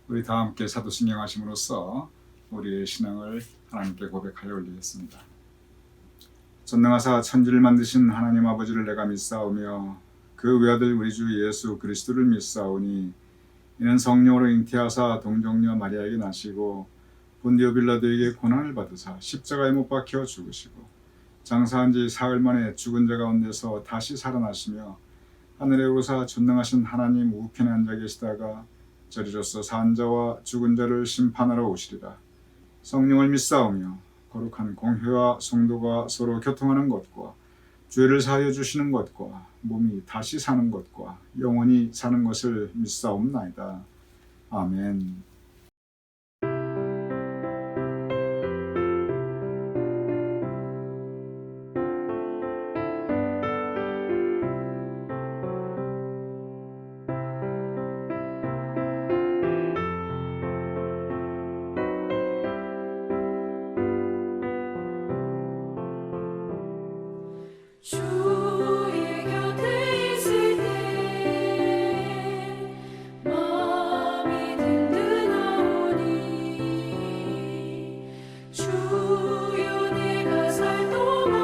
우리 다 함께 사도신경하심으로써 우리의 신앙을 하나님께 고백하여 올리겠습니다. 전능하사 천지를 만드신 하나님 아버지를 내가 믿사오며 그 외아들 우리 주 예수 그리스도를 믿사오니 이는 성령으로 잉태하사 동정녀 마리아에게 나시고 본디오 빌라도에게 고난을 받으사 십자가에 못 박혀 죽으시고 장사한 지 사흘 만에 죽은 자 가운데서 다시 살아나시며 하늘에 오르사 전능하신 하나님 우편에 앉아 계시다가 저리로서 산 자와 죽은 자를 심판하러 오시리라. 성령을 믿사오며 거룩한 공회와 성도가 서로 교통하는 것과 죄를 사하여 주시는 것과 몸이 다시 사는 것과 영원히 사는 것을 믿사옵나이다. 아멘. 주의 곁에 있을 때 마음이 든든하오니 주여 내가 살 동안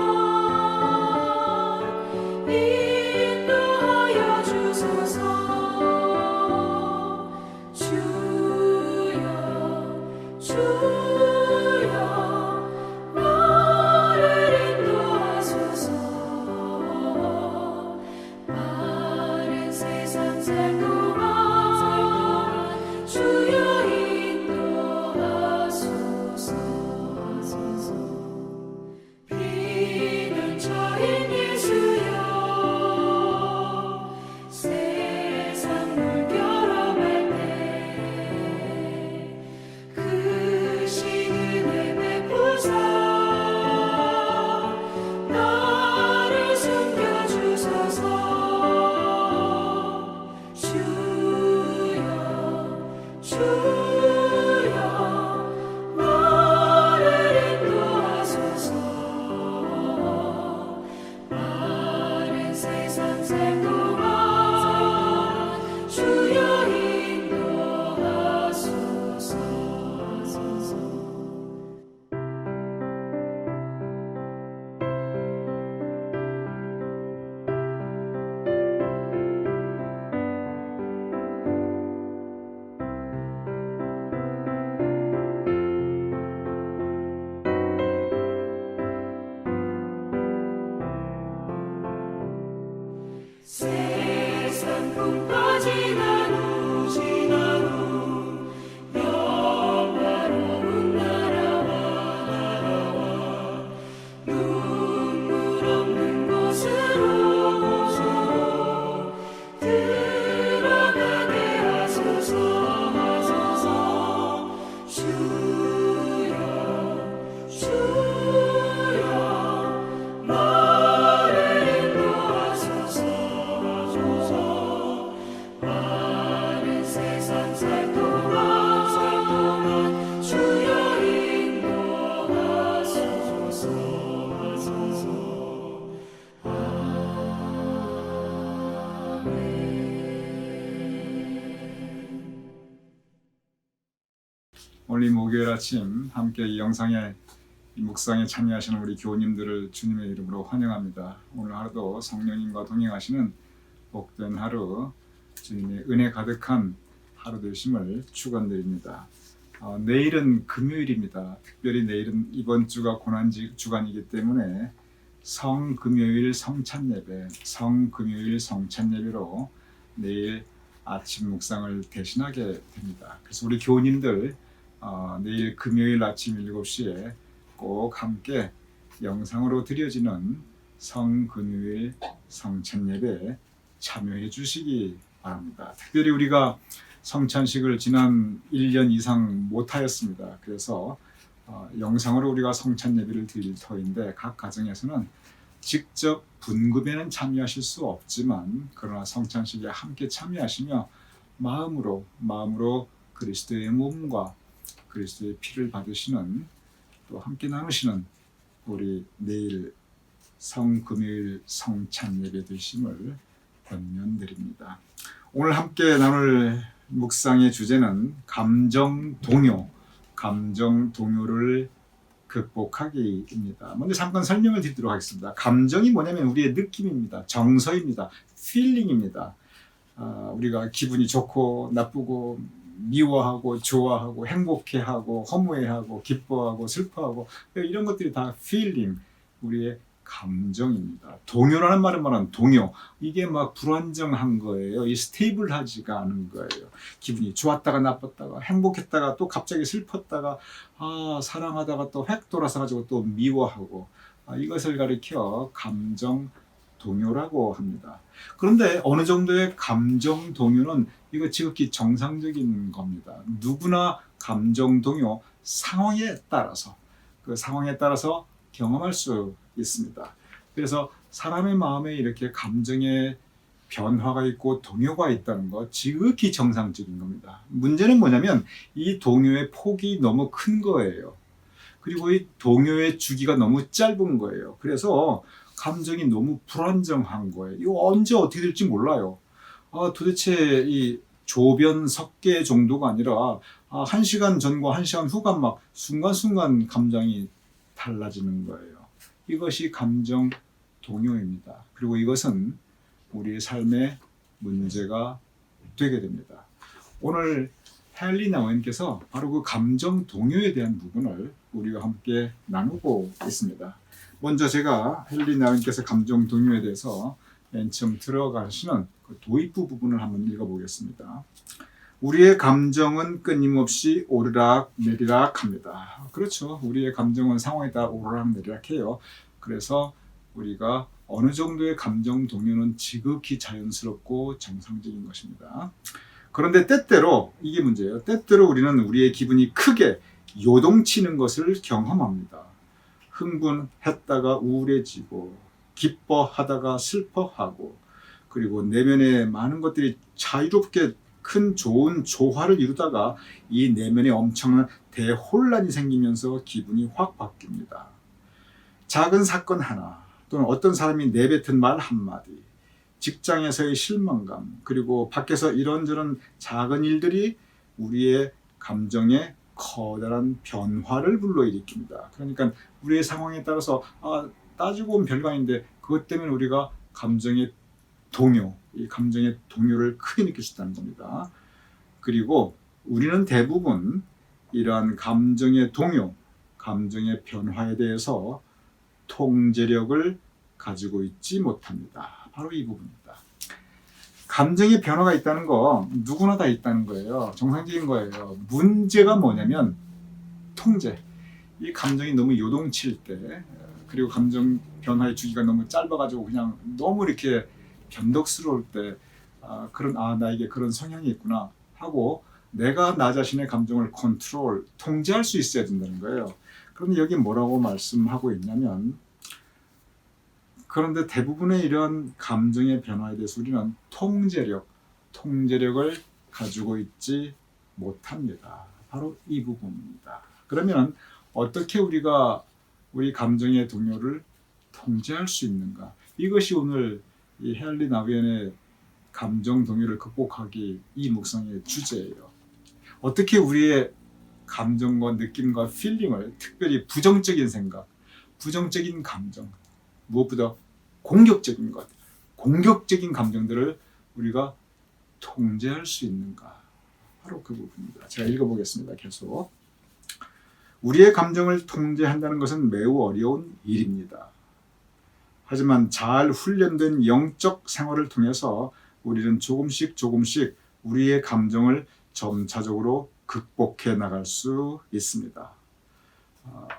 인도하여 주소서. 주여 나를 인도하소서. 바른 세상 살 동안 주여 인도하소서. 비는처인 예수여 세상 물결어갈 때 그 시은혜 베푸사 나를 숨겨주소서. 주여 나를 인도하소서. 바른 세상 살 동안 주여 인도하소서. 세상 풍파 지난 후 영화로운 나라와 눈물 없는 곳으로 들어가게 하소서. 주여 나를 인도하소서. 바른 세상 살 동안 주여 인도하소서. 오늘 목요일 아침 함께 이 영상에 이 묵상에 참여하시는 우리 교우님들을 주님의 이름으로 환영합니다. 오늘 하루도 성령님과 동행하시는 복된 하루, 주님의 은혜 가득한 하루 되심을 축원드립니다. 내일은 금요일입니다. 특별히 내일은 이번 주가 고난주간이기 때문에 성금요일 성찬예배, 성금요일 성찬예배로 내일 아침 묵상을 대신하게 됩니다. 그래서 우리 교우님들 내일 금요일 아침 7시에 꼭 함께 영상으로 드려지는 성금요일 성찬예배에 참여해 주시기 바랍니다. 특별히 우리가 성찬식을 지난 1년 이상 못하였습니다. 그래서 영상으로 우리가 성찬예배를 드릴 터인데 각 가정에서는 직접 분급에는 참여하실 수 없지만 그러나 성찬식에 함께 참여하시며 마음으로 그리스도의 몸과 그리스도의 피를 받으시는, 또 함께 나누시는 우리 내일 성금요일 성찬 예배 되심을 권면드립니다. 오늘 함께 나눌 묵상의 주제는 감정 동요를 극복하기입니다. 먼저 잠깐 설명을 드리도록 하겠습니다. 감정이 뭐냐면 우리의 느낌입니다. 정서입니다. 필링입니다. 우리가 기분이 좋고 나쁘고 미워하고 좋아하고 행복해하고 허무해하고 기뻐하고 슬퍼하고 이런 것들이 다 feeling, 우리의 감정입니다. 동요라는 말은 뭐냐면 동요, 이게 막 불안정한 거예요. 이 스테이블하지가 않은 거예요. 기분이 좋았다가 나빴다가 행복했다가 또 갑자기 슬펐다가 사랑하다가 또 획 돌아서 가지고 또 미워하고, 이것을 가리켜 감정 동요라고 합니다. 그런데 어느 정도의 감정 동요는 이거 지극히 정상적인 겁니다. 누구나 감정 동요 상황에 따라서 경험할 수 있습니다. 그래서 사람의 마음에 이렇게 감정의 변화가 있고 동요가 있다는 거 지극히 정상적인 겁니다. 문제는 뭐냐면 이 동요의 폭이 너무 큰 거예요. 그리고 이 동요의 주기가 너무 짧은 거예요. 그래서 감정이 너무 불안정한 거예요. 이거 언제 어떻게 될지 몰라요. 도대체 이 조변 석계 정도가 아니라 1시간 전과 1시간 후가 막 순간순간 감정이 달라지는 거예요. 이것이 감정 동요입니다. 그리고 이것은 우리의 삶의 문제가 되게 됩니다. 오늘 헨리 나우엔께서 바로 그 감정 동요에 대한 부분을 우리와 함께 나누고 있습니다. 먼저 제가 헨리 나우엔께서 감정 동요에 대해서 맨 처음 들어가시는 그 도입부 부분을 한번 읽어보겠습니다. 우리의 감정은 끊임없이 오르락 내리락 합니다. 그렇죠. 우리의 감정은 상황에 따라 오르락 내리락 해요. 그래서 우리가 어느 정도의 감정 동요는 지극히 자연스럽고 정상적인 것입니다. 그런데 때때로, 이게 문제예요. 때때로 우리는 우리의 기분이 크게 요동치는 것을 경험합니다. 흥분했다가 우울해지고, 기뻐하다가 슬퍼하고, 그리고 내면에 많은 것들이 자유롭게 큰 좋은 조화를 이루다가 이 내면에 엄청난 대혼란이 생기면서 기분이 확 바뀝니다. 작은 사건 하나, 또는 어떤 사람이 내뱉은 말 한마디, 직장에서의 실망감, 그리고 밖에서 이런저런 작은 일들이 우리의 감정에 커다란 변화를 불러일으킵니다. 그러니까 우리의 상황에 따라서 따지고 보면 별거 아닌데 그것 때문에 우리가 감정의 동요, 이 감정의 동요를 크게 느낄 수 있다는 겁니다. 그리고 우리는 대부분 이러한 감정의 동요, 감정의 변화에 대해서 통제력을 가지고 있지 못합니다. 바로 이 부분입니다. 감정의 변화가 있다는 거 누구나 다 있다는 거예요. 정상적인 거예요. 문제가 뭐냐면 통제. 이 감정이 너무 요동칠 때, 그리고 감정 변화의 주기가 너무 짧아가지고 그냥 너무 이렇게 변덕스러울 때, 나에게 그런 성향이 있구나 하고 내가 나 자신의 감정을 통제할 수 있어야 된다는 거예요. 그런데 여기 뭐라고 말씀하고 있냐면, 그런데 대부분의 이런 감정의 변화에 대해서 우리는 통제력을 가지고 있지 못합니다. 바로 이 부분입니다. 그러면 어떻게 우리가 우리 감정의 동요를 통제할 수 있는가? 이것이 오늘 이 헨리 나우엔의 감정 동요를 극복하기, 이 묵상의 주제예요. 어떻게 우리의 감정과 느낌과 필링을, 특별히 부정적인 생각, 부정적인 감정, 무엇보다 공격적인 감정들을 우리가 통제할 수 있는가? 바로 그 부분입니다. 제가 읽어보겠습니다. 계속. 우리의 감정을 통제한다는 것은 매우 어려운 일입니다. 하지만 잘 훈련된 영적 생활을 통해서 우리는 조금씩 우리의 감정을 점차적으로 극복해 나갈 수 있습니다.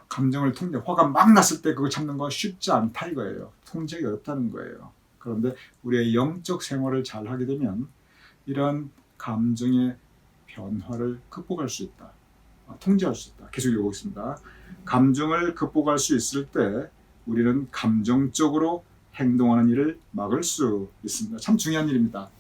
감정을 화가 막 났을 때 그거 참는 거 쉽지 않다 이거예요. 통제하기 어렵다는 거예요. 그런데 우리의 영적 생활을 잘 하게 되면 이런 감정의 변화를 극복할 수 있다. 통제할 수 있다. 계속 읽어보겠습니다. 감정을 극복할 수 있을 때 우리는 감정적으로 행동하는 일을 막을 수 있습니다. 참 중요한 일입니다.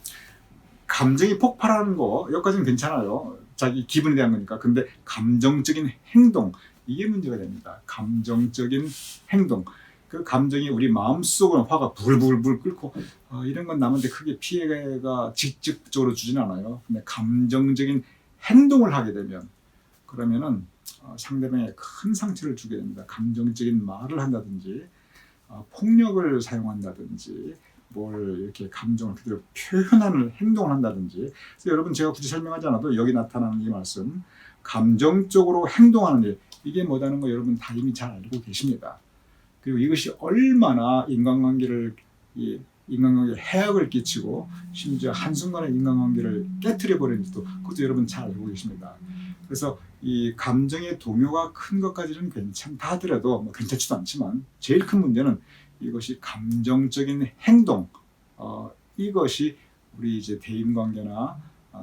감정이 폭발하는 거 여기까지는 괜찮아요. 자기 기분에 대한 거니까. 근데 감정적인 행동, 이게 문제가 됩니다. 감정적인 행동. 그 감정이 우리 마음속으로 화가 불불불 끓고 이런 건 남한테 크게 피해가 직접적으로 주진 않아요. 근데 감정적인 행동을 하게 되면 그러면은 상대방에 큰 상처를 주게 됩니다. 감정적인 말을 한다든지 폭력을 사용한다든지 뭘 이렇게 감정을 그대로 표현하는 행동을 한다든지. 그래서 여러분 제가 굳이 설명하지 않아도 여기 나타나는 이 말씀, 감정적으로 행동하는 일, 이게 뭐라는 거 여러분 다 이미 잘 알고 계십니다. 그리고 이것이 얼마나 인간관계에 해악을 끼치고 심지어 한순간에 인간관계를 깨트려 버리는지도 그것도 여러분 잘 알고 계십니다. 그래서 이 감정의 동요가 큰 것까지는 괜찮다 하더라도 괜찮지도 않지만 제일 큰 문제는 이것이 감정적인 행동, 이것이 우리 이제 대인관계나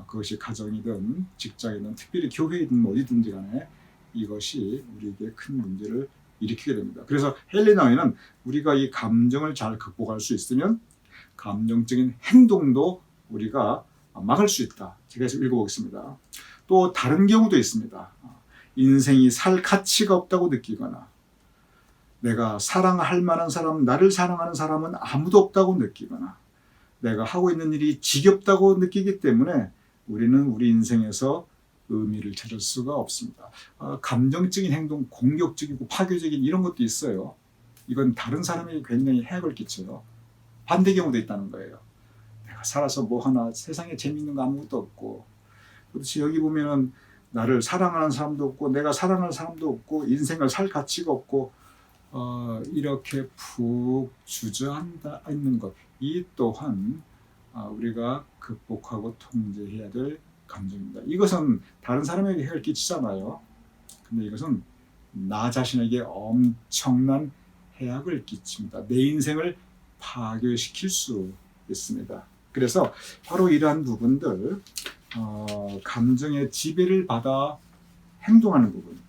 그것이 가정이든 직장이든 특별히 교회이든 어디든지 간에 이것이 우리에게 큰 문제를 일으키게 됩니다. 그래서 헬레나에는 우리가 이 감정을 잘 극복할 수 있으면 감정적인 행동도 우리가 막을 수 있다. 제가 읽어보겠습니다. 또 다른 경우도 있습니다. 인생이 살 가치가 없다고 느끼거나 내가 사랑할 만한 사람, 나를 사랑하는 사람은 아무도 없다고 느끼거나 내가 하고 있는 일이 지겹다고 느끼기 때문에 우리는 우리 인생에서 의미를 찾을 수가 없습니다. 감정적인 행동, 공격적이고 파괴적인 이런 것도 있어요. 이건 다른 사람에게 굉장히 해악을 끼쳐요. 반대 경우도 있다는 거예요. 내가 살아서 뭐 하나, 세상에 재밌는 거 아무것도 없고, 그렇지 여기 보면은 나를 사랑하는 사람도 없고 내가 사랑하는 사람도 없고 인생을 살 가치가 없고 이렇게 푹 주저앉아 있는 것, 이 또한 우리가 극복하고 통제해야 될 감정입니다. 이것은 다른 사람에게 해를 끼치잖아요. 근데 이것은 나 자신에게 엄청난 해악을 끼칩니다. 내 인생을 파괴시킬 수 있습니다. 그래서 바로 이러한 부분들, 감정의 지배를 받아 행동하는 부분,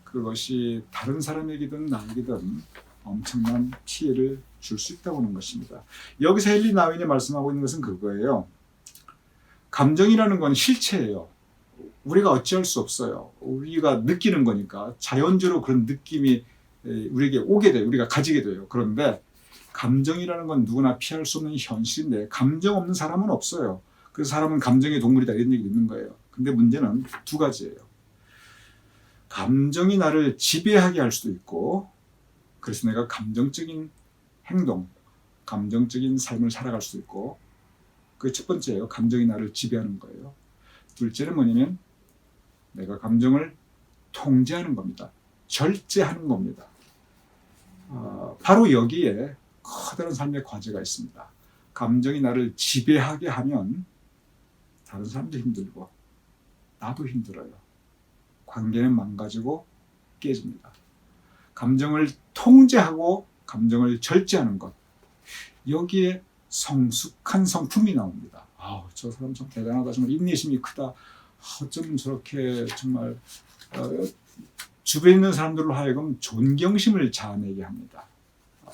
그것이 다른 사람에게든 나에게든 엄청난 피해를 줄 수 있다고 하는 것입니다. 여기서 헨리 나윈이 말씀하고 있는 것은 그거예요. 감정이라는 건 실체예요. 우리가 어찌할 수 없어요. 우리가 느끼는 거니까 자연적으로 그런 느낌이 우리에게 오게 돼요. 우리가 가지게 돼요. 그런데 감정이라는 건 누구나 피할 수 없는 현실인데 감정 없는 사람은 없어요. 그래서 사람은 감정의 동물이다 이런 얘기 있는 거예요. 근데 문제는 두 가지예요. 감정이 나를 지배하게 할 수도 있고, 그래서 내가 감정적인 행동, 감정적인 삶을 살아갈 수도 있고, 그게 첫 번째예요. 감정이 나를 지배하는 거예요. 둘째는 뭐냐면 내가 감정을 통제하는 겁니다. 절제하는 겁니다. 바로 여기에 커다란 삶의 과제가 있습니다. 감정이 나를 지배하게 하면 다른 사람도 힘들고 나도 힘들어요. 관계는 망가지고 깨집니다. 감정을 통제하고 감정을 절제하는 것, 여기에 성숙한 성품이 나옵니다. 저 사람 참 대단하다. 정말 인내심이 크다. 어쩜 저렇게 정말 주변에 있는 사람들로 하여금 존경심을 자아내게 합니다.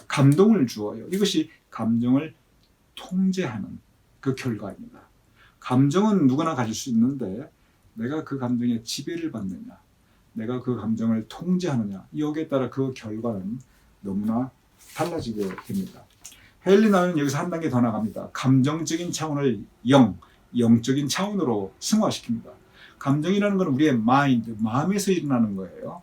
감동을 주어요. 이것이 감정을 통제하는 그 결과입니다. 감정은 누구나 가질 수 있는데 내가 그 감정에 지배를 받느냐, 내가 그 감정을 통제하느냐, 여기에 따라 그 결과는 너무나 달라지게 됩니다. 헨리 나윈은 여기서 한 단계 더 나갑니다. 감정적인 차원을 영적인 차원으로 승화시킵니다. 감정이라는 건 우리의 마인드, 마음에서 일어나는 거예요.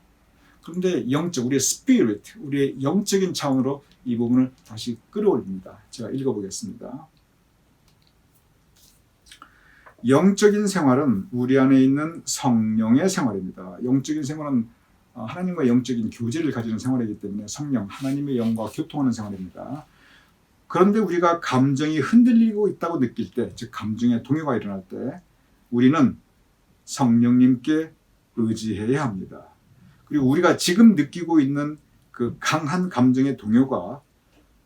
그런데 영적, 우리의 스피릿, 우리의 영적인 차원으로 이 부분을 다시 끌어올립니다. 제가 읽어보겠습니다. 영적인 생활은 우리 안에 있는 성령의 생활입니다. 영적인 생활은 하나님과 영적인 교제를 가지는 생활이기 때문에 성령, 하나님의 영과 교통하는 생활입니다. 그런데 우리가 감정이 흔들리고 있다고 느낄 때, 즉 감정의 동요가 일어날 때 우리는 성령님께 의지해야 합니다. 그리고 우리가 지금 느끼고 있는 그 강한 감정의 동요가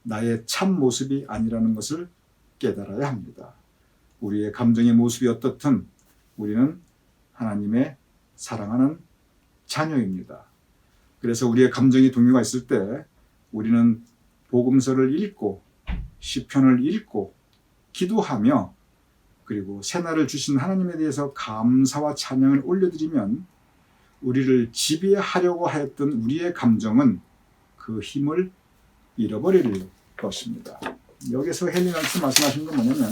나의 참 모습이 아니라는 것을 깨달아야 합니다. 우리의 감정의 모습이 어떻든 우리는 하나님의 사랑하는 자녀입니다. 그래서 우리의 감정의 동요가 있을 때 우리는 복음서를 읽고 시편을 읽고 기도하며 그리고 새날을 주신 하나님에 대해서 감사와 찬양을 올려드리면 우리를 지배하려고 하였던 우리의 감정은 그 힘을 잃어버릴 것입니다. 여기서 헬리나우스 말씀하신 건 뭐냐면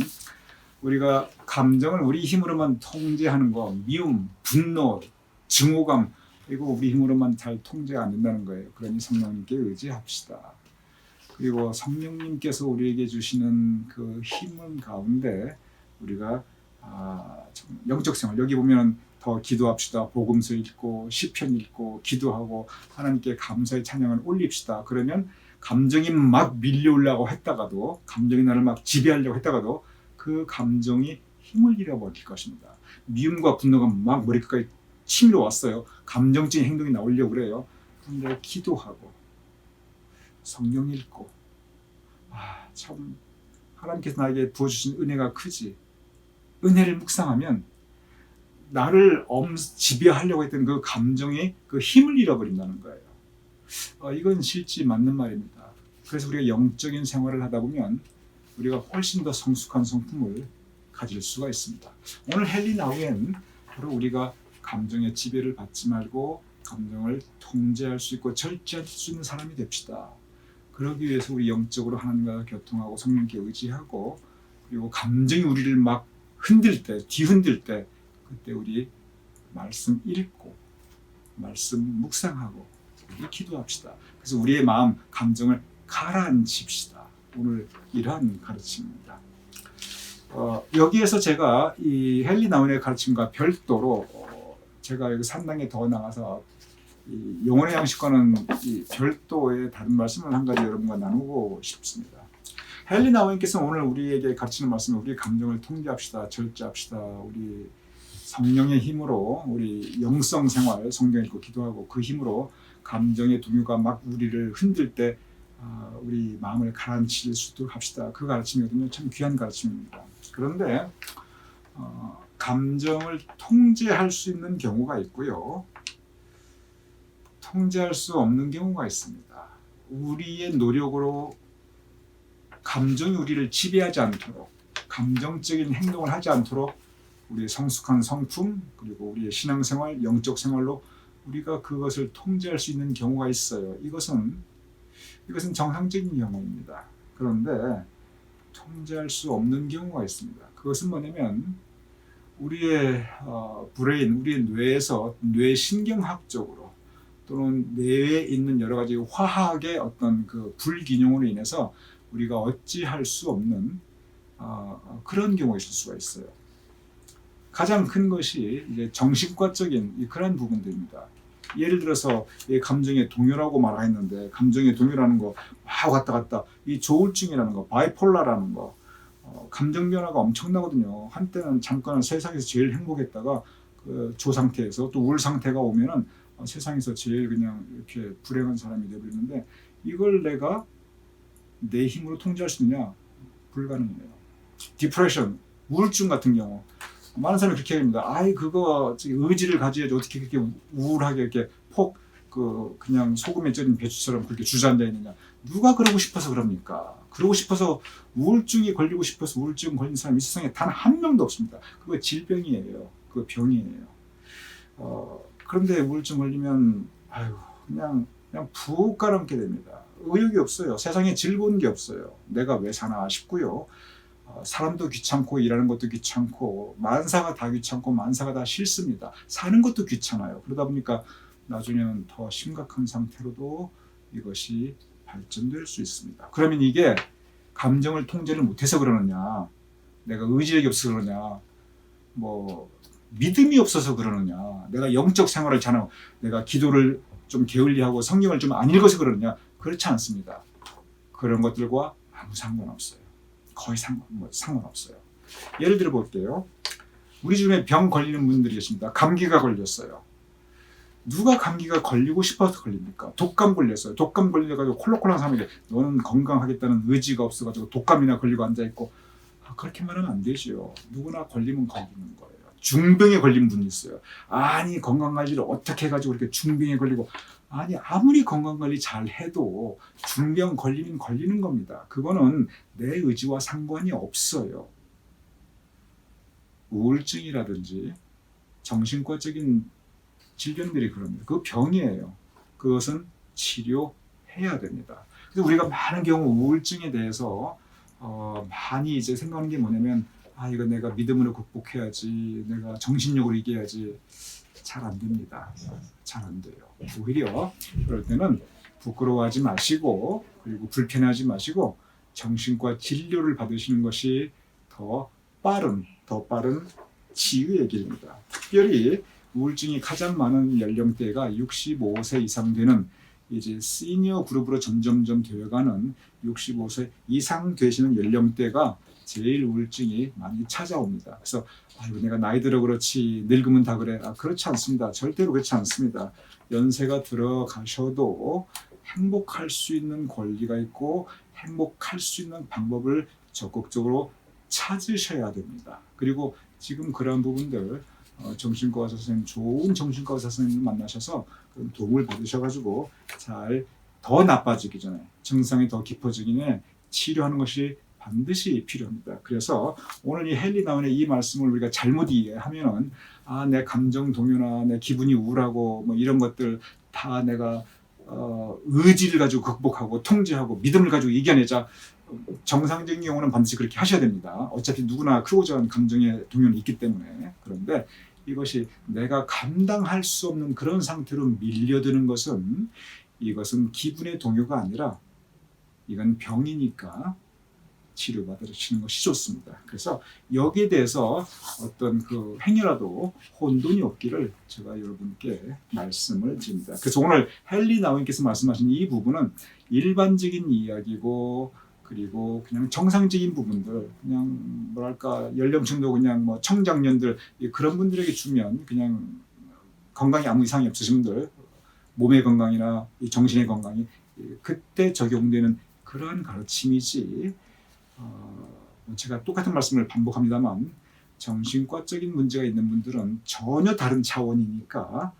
우리가 감정을 우리 힘으로만 통제하는 거, 미움, 분노, 증오감, 그리고 우리 힘으로만 잘 통제가 안 된다는 거예요. 그러니 성령님께 의지합시다. 그리고 성령님께서 우리에게 주시는 그 힘은 가운데 우리가 영적 생활, 여기 보면 더 기도합시다. 복음서 읽고 시편 읽고 기도하고 하나님께 감사의 찬양을 올립시다. 그러면 감정이 막 밀려오려고 했다가도, 감정이 나를 막 지배하려고 했다가도 그 감정이 힘을 잃어버릴 것입니다. 미움과 분노가 막 머리끝까지 치밀어 왔어요. 감정적인 행동이 나오려고 그래요. 그런데 기도하고 성경 읽고 참 하나님께서 나에게 부어주신 은혜가 크지. 은혜를 묵상하면 나를 지배하려고 했던 그 감정이 그 힘을 잃어버린다는 거예요. 이건 실제 맞는 말입니다. 그래서 우리가 영적인 생활을 하다 보면 우리가 훨씬 더 성숙한 성품을 가질 수가 있습니다. 오늘 헬리나우엔 바로 우리가 감정의 지배를 받지 말고 감정을 통제할 수 있고 절제할 수 있는 사람이 됩시다. 그러기 위해서 우리 영적으로 하나님과 교통하고 성령께 의지하고, 그리고 감정이 우리를 막 흔들 때, 뒤흔들 때 그때 우리 말씀 읽고 말씀 묵상하고 우리 기도합시다. 그래서 우리의 마음, 감정을 가라앉힙시다. 오늘 이러한 가르침입니다. 여기에서 제가 이 헬리나우의 가르침과 별도로 제가 여기 산당에 더 나가서 이 영혼의 양식과는 이 별도의 다른 말씀을 한 가지 여러분과 나누고 싶습니다. 헬리나우님께서 오늘 우리에게 가르치는 말씀은 우리 감정을 통제합시다, 절제합시다. 우리 성령의 힘으로 우리 영성 생활, 성경 읽고 기도하고 그 힘으로 감정의 동요가 막 우리를 흔들 때 우리 마음을 가라앉힐 수 있도록 합시다. 그 가르침이거든요. 참 귀한 가르침입니다. 그런데 감정을 통제할 수 있는 경우가 있고요. 통제할 수 없는 경우가 있습니다. 우리의 노력으로 감정이 우리를 지배하지 않도록, 감정적인 행동을 하지 않도록 우리의 성숙한 성품, 그리고 우리의 신앙생활, 영적 생활로 우리가 그것을 통제할 수 있는 경우가 있어요. 이것은 정상적인 경우입니다. 그런데 통제할 수 없는 경우가 있습니다. 그것은 뭐냐면 우리의 브레인, 우리의 뇌에서 뇌신경학적으로 또는 뇌에 있는 여러 가지 화학의 어떤 그 불균형으로 인해서 우리가 어찌할 수 없는 그런 경우가 있을 수가 있어요. 가장 큰 것이 이제 정신과적인 그런 부분들입니다. 예를 들어서 감정의 동요라고 말했는데, 감정의 동요라는 거 막 왔다 갔다, 이 조울증이라는 거, 바이폴라라는 거, 감정 변화가 엄청나거든요. 한때는 잠깐 세상에서 제일 행복했다가 그 조 상태에서 또 우울 상태가 오면은 세상에서 제일 그냥 이렇게 불행한 사람이 되어버리는데, 이걸 내가 내 힘으로 통제할 수 있느냐? 불가능해요. 디프레션, 우울증 같은 경우 많은 사람이 그렇게 합니다. 그거 의지를 가져야지 어떻게 그렇게 우울하게 이렇게 그냥 소금에 쪄진 배추처럼 그렇게 주저앉아 있느냐? 누가 그러고 싶어서 그럽니까? 그러고 싶어서 우울증이 걸리고 싶어서 우울증 걸린 사람이 이 세상에 단 한 명도 없습니다. 그거 질병이에요. 그거 병이에요. 그런데 우울증 걸리면 그냥 푹 가라앉게 됩니다. 의욕이 없어요. 세상에 즐거운 게 없어요. 내가 왜 사나 싶고요. 사람도 귀찮고 일하는 것도 귀찮고 만사가 다 귀찮고 만사가 다 싫습니다. 사는 것도 귀찮아요. 그러다 보니까 나중에는 더 심각한 상태로도 이것이 발전될 수 있습니다. 그러면 이게 감정을 통제를 못해서 그러느냐, 내가 의지력이 없어서 그러냐, 믿음이 없어서 그러느냐, 내가 영적 생활을 잘하고 내가 기도를 좀 게을리하고 성경을 좀 안 읽어서 그러느냐, 그렇지 않습니다. 그런 것들과 아무 상관없어요. 거의 상관없어요. 예를 들어 볼게요. 우리 중에 병 걸리는 분들이 계십니다. 감기가 걸렸어요. 누가 감기가 걸리고 싶어서 걸립니까? 독감 걸렸어요. 독감 걸려가지고 콜록콜록한 사람에게 너는 건강하겠다는 의지가 없어가지고 독감이나 걸리고 앉아있고, 그렇게 말하면 안 되죠. 누구나 걸리면 걸리는 거예요. 중병에 걸린 분이 있어요. 건강관리를 어떻게 해가지고 이렇게 중병에 걸리고, 아무리 건강관리 잘 해도 중병 걸리면 걸리는 겁니다. 그거는 내 의지와 상관이 없어요. 우울증이라든지 정신과적인 질병들이 그럽니다. 그 병이에요. 그것은 치료해야 됩니다. 그래서 우리가 많은 경우 우울증에 대해서 많이 이제 생각하는 게 뭐냐면, 이거 내가 믿음으로 극복해야지, 내가 정신력으로 이겨야지. 잘 안 됩니다. 잘 안 돼요. 오히려 그럴 때는 부끄러워하지 마시고, 그리고 불편해하지 마시고 정신과 진료를 받으시는 것이 더 빠른 치유의 길입니다. 특별히 우울증이 가장 많은 연령대가 65세 이상 되는 이제 시니어 그룹으로 점점점 되어가는 65세 이상 되시는 연령대가 제일 우울증이 많이 찾아옵니다. 그래서 이거 내가 나이 들어 그렇지 늙으면 다 그래. 그렇지 않습니다. 절대로 그렇지 않습니다. 연세가 들어가셔도 행복할 수 있는 권리가 있고 행복할 수 있는 방법을 적극적으로 찾으셔야 됩니다. 그리고 지금 그런 부분들 정신과 의사 선생님, 좋은 정신과 의사 선생님을 만나셔서 그런 도움을 받으셔가지고 잘 더 나빠지기 전에, 증상이 더 깊어지기 전에 치료하는 것이 반드시 필요합니다. 그래서 오늘 이 헨리 나운의 이 말씀을 우리가 잘못 이해하면은 내 감정 동요나 내 기분이 우울하고 뭐 이런 것들 다 내가 의지를 가지고 극복하고 통제하고 믿음을 가지고 이겨내자. 정상적인 경우는 반드시 그렇게 하셔야 됩니다. 어차피 누구나 크고자 하는 감정의 동요는 있기 때문에. 그런데 이것이 내가 감당할 수 없는 그런 상태로 밀려드는 것은, 이것은 기분의 동요가 아니라 이건 병이니까 치료받으시는 것이 좋습니다. 그래서 여기에 대해서 어떤 그 행여라도 혼돈이 없기를 제가 여러분께 말씀을 드립니다. 그래서 오늘 헨리 나운께서 말씀하신 이 부분은 일반적인 이야기고, 그리고 그냥 정상적인 부분들, 그냥 뭐랄까 연령층도 그냥 뭐 청장년들, 그런 분들에게 주면 그냥 건강에 아무 이상이 없으신 분들, 몸의 건강이나 정신의 건강이 그때 적용되는 그러한 가르침이지, 제가 똑같은 말씀을 반복합니다만 정신과적인 문제가 있는 분들은 전혀 다른 차원이니까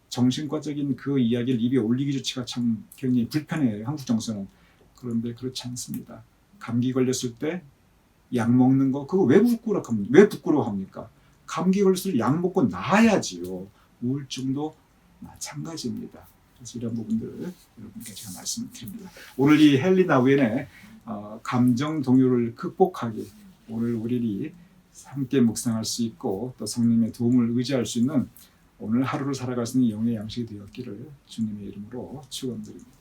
정신과적인 그 이야기를 입에 올리기 자체가 참 굉장히 불편해요, 한국 정서는. 그런데 그렇지 않습니다. 감기 걸렸을 때 약 먹는 거, 그거 왜 부끄러워합니까? 감기 걸렸을 때 약 먹고 나아야지요. 우울증도 마찬가지입니다. 그래서 이런 부분들 여러분께 제가 말씀을 드립니다. 오늘 이 헨리 나우엔의 감정 동요를 극복하기, 오늘 우리들이 함께 묵상할 수 있고 또 성령의 도움을 의지할 수 있는 오늘 하루를 살아갈 수 있는 영의 양식이 되었기를 주님의 이름으로 축원드립니다.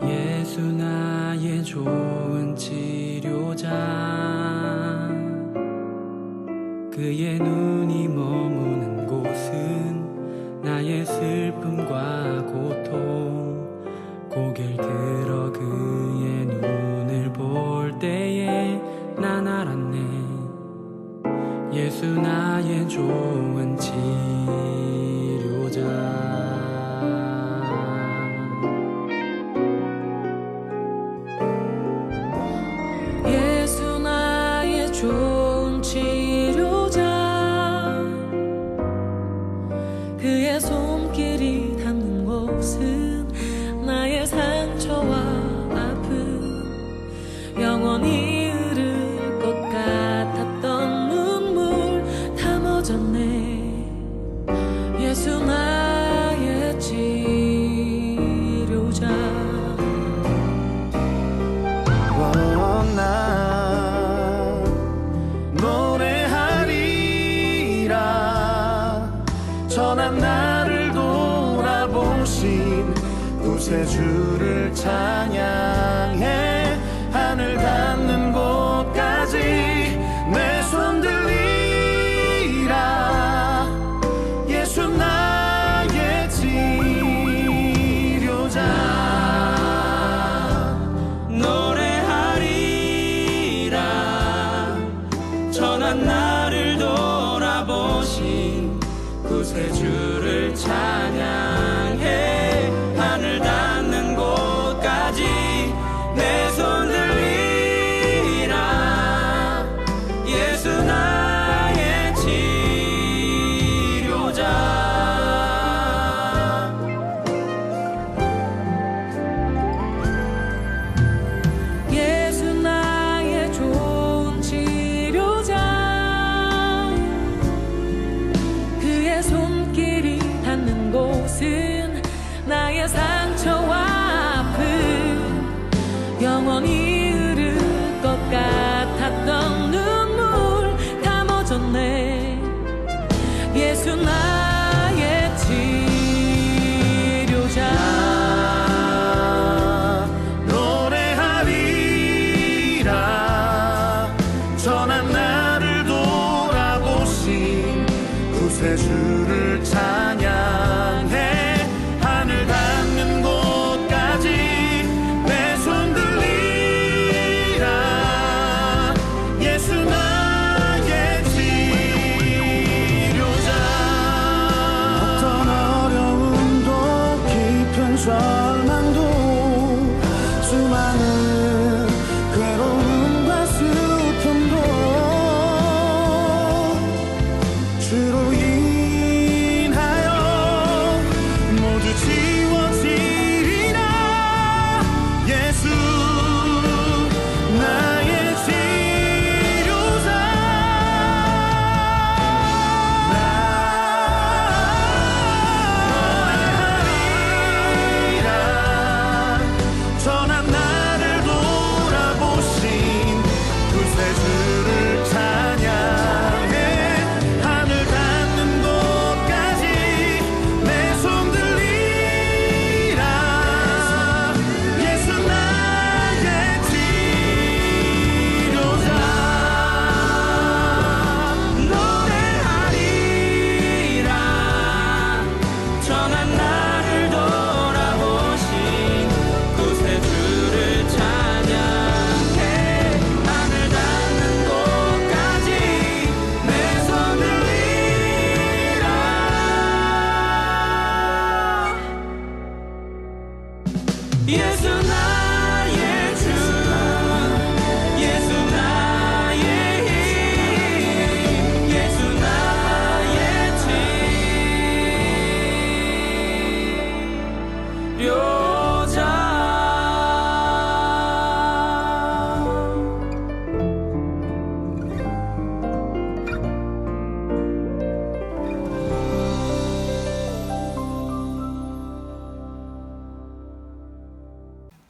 예수 나의 좋은 치료자, 그의 눈이 머무는 곳은 나의 슬픔과 고통, 고개를 들어 그의 눈을 볼 때에 난 알았네. 예수 나의 좋은 치료자. 좋은 치료자, 그의 손길이 닿는 곳은 나의 상처와 아픔, 영원히 흐를 것 같았던 눈물 다 멎었네. 예수 나의 치료자. 전한 나를 돌아보신 구세주를 찬양해 하늘 닿는 곳까지 내 손 들리라. 예수 나의 치료자. 구세주를 찬양해 하늘 닿는 곳까지 내 손 들리라 예수 나의 치료자 예수 나의 좋은 치료자 그의 손길이 닿는 곳은 나의 상처와 아픔 영원히 흐를 것 같았던 눈물 다 멎었네 예수 나의 치료자 노래하리라 전한 나를 돌아보신 구세주를 찬양해 하늘 닿는 곳까지 내 손 들리라 예수 나의 치료자 어떤 어려움도 깊은 절망도 수많은 괴로움과 슬픔도 주로 인하여 모두 지워지리라 예수 나의 치료자 노래하리라 전한 나를 돌아보신 구세주를 찬양해 하늘 닿는 곳까지 내 손 들리라 예수 나의 치료자 노래하리라 전한 나를 돌아보신 구세주를 찬양해 하늘 닿는 곳까지 내 손 들리라 예수 나의 주 예수 나의 힘 예수 나의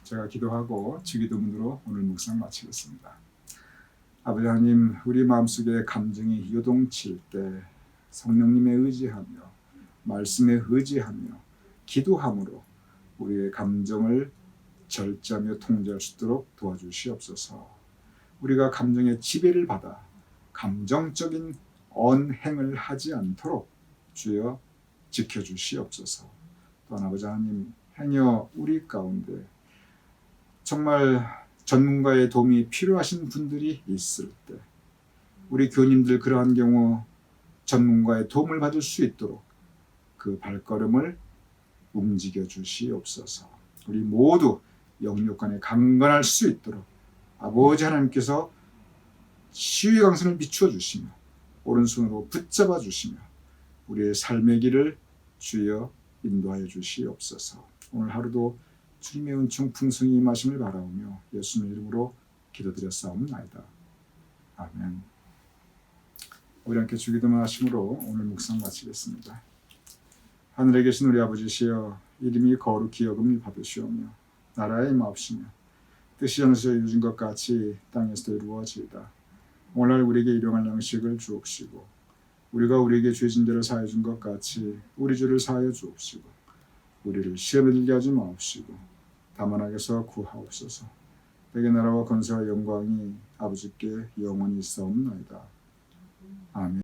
제가 기도하고 주기도문으로 오늘 묵상 마치겠습니다. 아버지 하나님, 우리 마음속에 감정이 요동칠 때 성령님에 의지하며 말씀에 의지하며 기도함으로 우리의 감정을 절제하며 통제할 수 있도록 도와주시옵소서. 우리가 감정의 지배를 받아 감정적인 언행을 하지 않도록 주여 지켜주시옵소서. 또한 아버지 하나님, 행여 우리 가운데 정말 전문가의 도움이 필요하신 분들이 있을 때 우리 교님들 그러한 경우 전문가의 도움을 받을 수 있도록 그 발걸음을 움직여 주시옵소서. 우리 모두 영육간에 강건할 수 있도록 아버지 하나님께서 시위의 강선을 비추어 주시며 오른손으로 붙잡아 주시며 우리의 삶의 길을 주여 인도하여 주시옵소서. 오늘 하루도 주님의 은총 풍성히 임하심을 바라오며 예수님 이름으로 기도드렸사옵나이다. 아멘. 우리 함께 주기도문 하심으로 오늘 묵상 마치겠습니다. 하늘에 계신 우리 아버지시여, 이름이 거룩히 여김을 받으시오며 나라의 임하옵시며 뜻이 하늘에서 이루어진 것 같이 땅에서도 이루어지이다. 오늘날 우리에게 일용할 양식을 주옵시고 우리가 우리에게 죄진 대로 사하여 준 것 같이 우리 죄를 사하여 주옵시고 우리를 시험에 들게 하지 마옵시고 다만 악에서 구하옵소서. 내게 나라와 권세와 영광이 아버지께 영원히 있사옵나이다. 아멘.